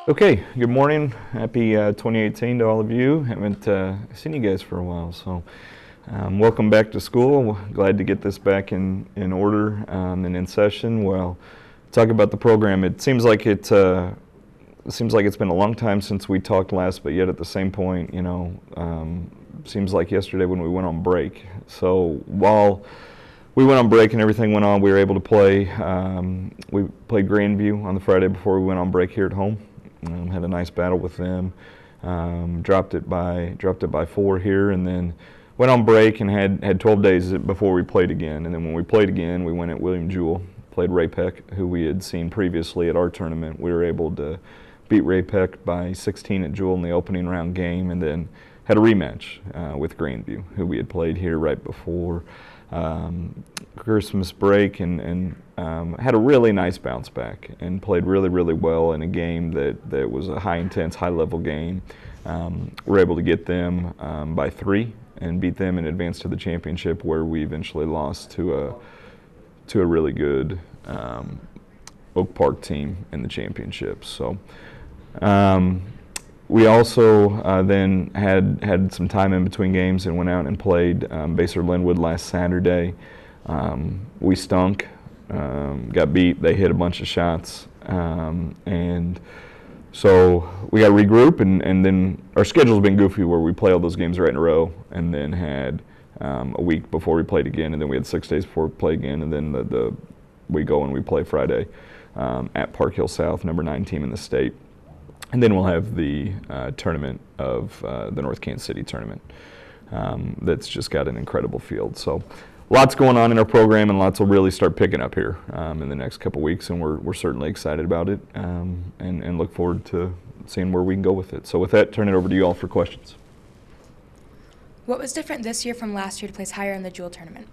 Okay, good morning. Happy 2018 to all of you. Haven't seen you guys for a while, so welcome back to school. Glad to get this back in order and in session. Well, talk about the program. It seems like it's been a long time since we talked last, but yet at the same point, seems like yesterday when we went on break. So while we went on break and everything went on, we were able to play. We played Grandview on the Friday before we went on break here at home. Had a nice battle with them. Dropped it by 4 here, and then went on break and had 12 days before we played again. And then when we played again, we went at William Jewell, played Ray Peck, who we had seen previously at our tournament. We were able to beat Ray Peck by 16 at Jewell in the opening round game, and then had a rematch with Grandview, who we had played here right before Christmas break, and had a really nice bounce back and played really, really well in a game that was a high intense, high level game. We're able to get them by 3 and beat them and advance to the championship, where we eventually lost to a really good Oak Park team in the championship. So we also then had some time in between games and went out and played Baser Linwood last Saturday. We stunk, got beat. They hit a bunch of shots, and so we got to regroup. And then our schedule's been goofy, where we play all those games right in a row, and then had a week before we played again, and then we had 6 days before we play again, and then we go and we play Friday at Park Hill South, number 9 team in the state. And then we'll have the tournament of the North Kansas City tournament that's just got an incredible field. So lots going on in our program, and lots will really start picking up here in the next couple weeks, and we're certainly excited about it and look forward to seeing where we can go with it. So with that, turn it over to you all for questions. What was different this year from last year to place higher in the Jewell tournament?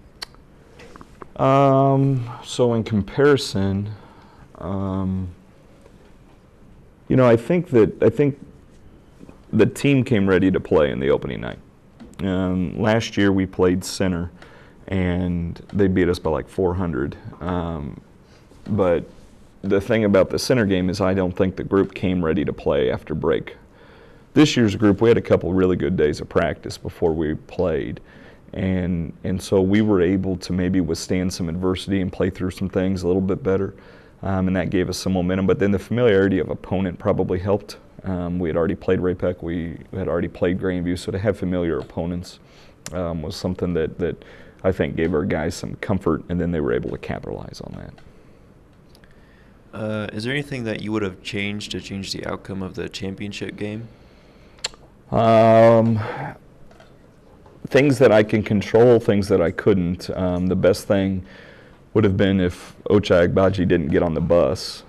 So in comparison, I think the team came ready to play in the opening night. Last year we played center, and they beat us by like 400. But the thing about the center game is I don't think the group came ready to play after break. This year's group, we had a couple really good days of practice before we played. And so we were able to maybe withstand some adversity and play through some things a little bit better. And that gave us some momentum. But then the familiarity of opponent probably helped. We had already played Ray Peck. We had already played Grandview. So to have familiar opponents was something that I think gave our guys some comfort, and then they were able to capitalize on that. Is there anything that you would have changed to change the outcome of the championship game? Things that I can control, things that I couldn't. The best thing would have been if Ochai Agbaji didn't get on the bus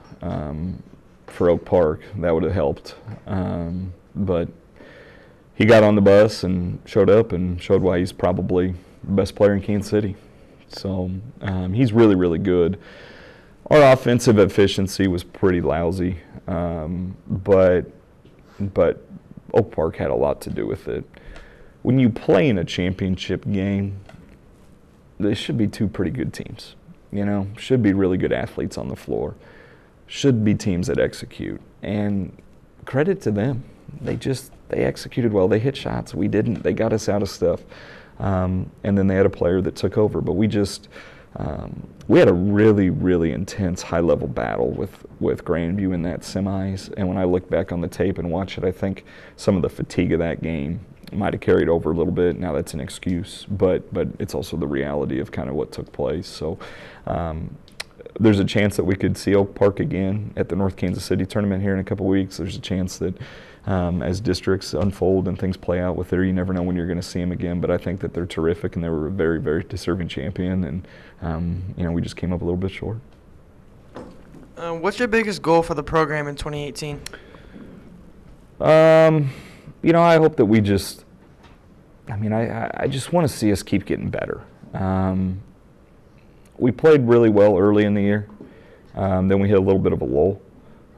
for Oak Park. That would have helped. But he got on the bus and showed up and showed why he's probably the best player in Kansas City. So he's really, really good. Our offensive efficiency was pretty lousy, but Oak Park had a lot to do with it. When you play in a championship game, there should be 2 pretty good teams. Should be really good athletes on the floor. Should be teams that execute. And credit to them. They executed well. They hit shots. We didn't. They got us out of stuff. And then they had a player that took over. But we had a really, really intense high-level battle with Grandview in that semis. And when I look back on the tape and watch it, I think some of the fatigue of that game might have carried over a little bit. Now that's an excuse, but it's also the reality of kind of what took place. So there's a chance that we could see Oak Park again at the North Kansas City tournament here in a couple weeks. There's a chance that as districts unfold and things play out with there, you never know when you're going to see them again. But I think that they're terrific, and they were a very, very deserving champion, and we just came up a little bit short. What's your biggest goal for the program in 2018? I hope that I just want to see us keep getting better. We played really well early in the year. Then we hit a little bit of a lull.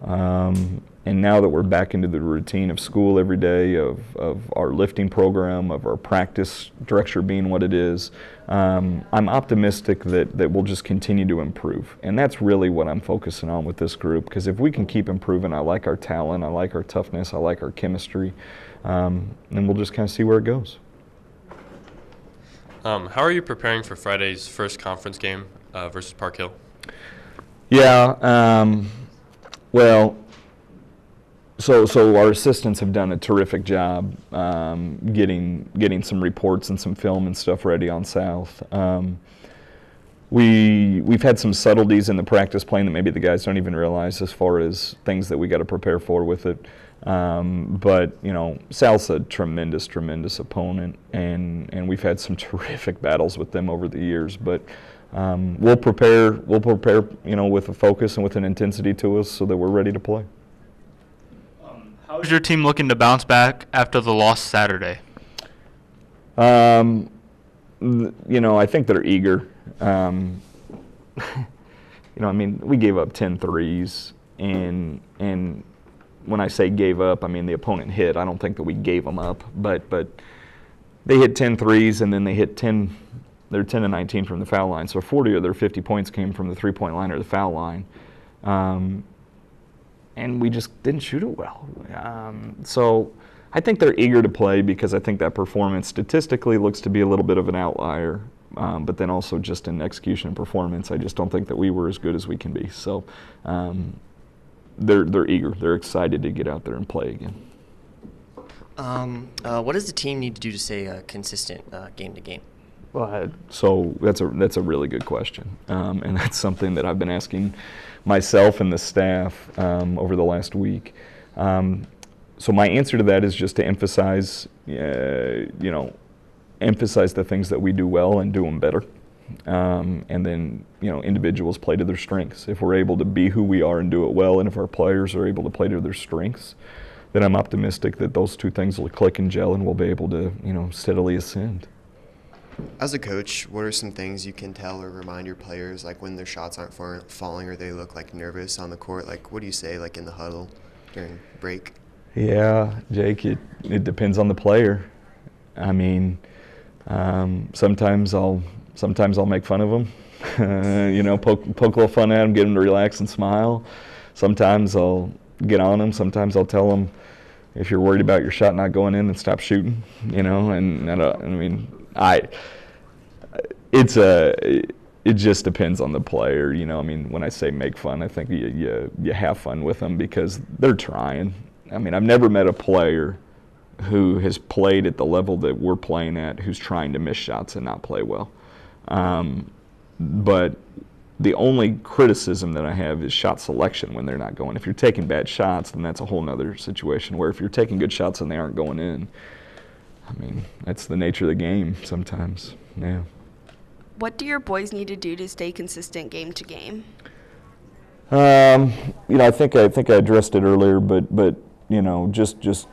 And now that we're back into the routine of school every day, of our lifting program, of our practice structure being what it is, I'm optimistic that we'll just continue to improve. And that's really what I'm focusing on with this group, because if we can keep improving, I like our talent, I like our toughness, I like our chemistry, then we'll just kind of see where it goes. How are you preparing for Friday's first conference game versus Park Hill? Yeah, well, so our assistants have done a terrific job getting some reports and some film and stuff ready on South. We've had some subtleties in the practice plan that maybe the guys don't even realize as far as things that we got to prepare for with it. But you know, South's a tremendous opponent, and we've had some terrific battles with them over the years. But we'll prepare, you know, with a focus and with an intensity to us so that we're ready to play. How is your team looking to bounce back after the loss Saturday? You know, I think they're eager. You know, I mean, we gave up 10 threes, and when I say gave up, I mean the opponent hit. I don't think that we gave them up, but they hit 10 threes, and then they hit 10. They're 10 and 19 from the foul line, so 40 of their 50 points came from the three-point line or the foul line. And we just didn't shoot it well. So I think they're eager to play because I think that performance statistically looks to be a little bit of an outlier, but then also just in execution and performance, I just don't think that we were as good as we can be. So they're eager. They're excited to get out there and play again. What does the team need to do to stay consistent game to game? Well, so that's a really good question, and that's something that I've been asking myself and the staff over the last week. So my answer to that is just to emphasize, emphasize the things that we do well and do them better, and then individuals play to their strengths. If we're able to be who we are and do it well, and if our players are able to play to their strengths, then I'm optimistic that those two things will click and gel, and we'll be able to steadily ascend. As a coach, what are some things you can tell or remind your players, like when their shots aren't falling or they look like nervous on the court? Like, what do you say, like in the huddle during break? Yeah, Jake, it depends on the player. I mean, sometimes I'll make fun of them, poke a little fun at them, get them to relax and smile. Sometimes I'll get on them. Sometimes I'll tell them, if you're worried about your shot not going in, then stop shooting. It just depends on the player. When I say make fun, I think you have fun with them because they're trying. I've never met a player who has played at the level that we're playing at who's trying to miss shots and not play well. But the only criticism that I have is shot selection when they're not going. If you're taking bad shots, then that's a whole other situation, where if you're taking good shots and they aren't going in, that's the nature of the game sometimes. Yeah. What do your boys need to do to stay consistent game to game? I think I addressed it earlier, but just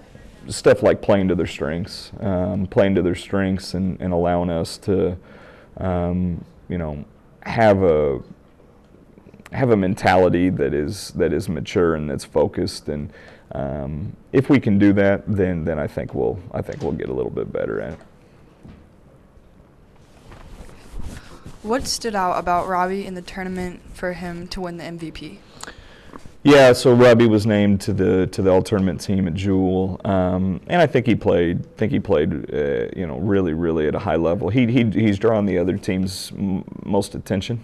stuff like playing to their strengths, and allowing us to, have a mentality that is mature and that's focused, and if we can do that, then I think we'll get a little bit better at it. What stood out about Robbie in the tournament for him to win the MVP? Yeah, so Robbie was named to the all-tournament team at Jewel, and I think he played really at a high level. He's drawing the other team's most attention,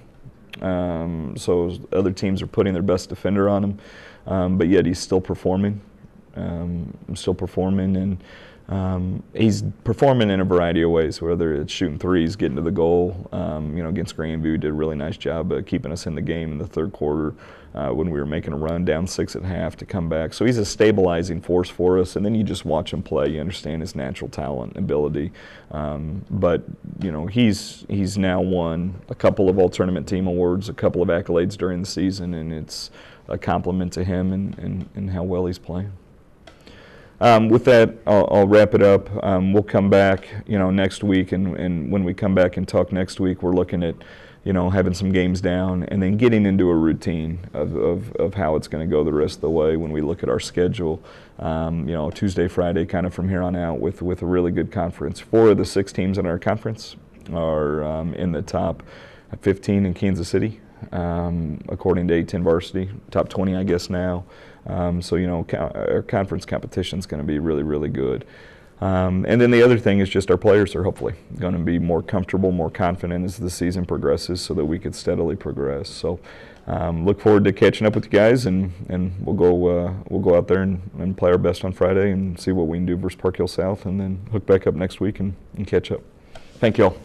so other teams are putting their best defender on him, but yet he's still performing, and he's performing in a variety of ways, whether it's shooting threes, getting to the goal. Against Grandview, did a really nice job of keeping us in the game in the third quarter when we were making a run down 6 at half to come back. So he's a stabilizing force for us, and then you just watch him play. You understand his natural talent and ability. But he's now won a couple of all-tournament team awards, a couple of accolades during the season, and it's a compliment to him and how well he's playing. With that, I'll wrap it up. We'll come back, next week, and when we come back and talk next week, we're looking at having some games down, and then getting into a routine of how it's going to go the rest of the way when we look at our schedule. Tuesday, Friday, kind of from here on out with a really good conference. 4 of the 6 teams in our conference are in the top 15 in Kansas City, according to A10 Varsity, top 20, I guess, now. Our conference competition is going to be really, really good. And then the other thing is just our players are hopefully going to be more comfortable, more confident as the season progresses so that we could steadily progress. So look forward to catching up with you guys, and we'll go out there and play our best on Friday and see what we can do versus Park Hill South, and then hook back up next week and catch up. Thank you all.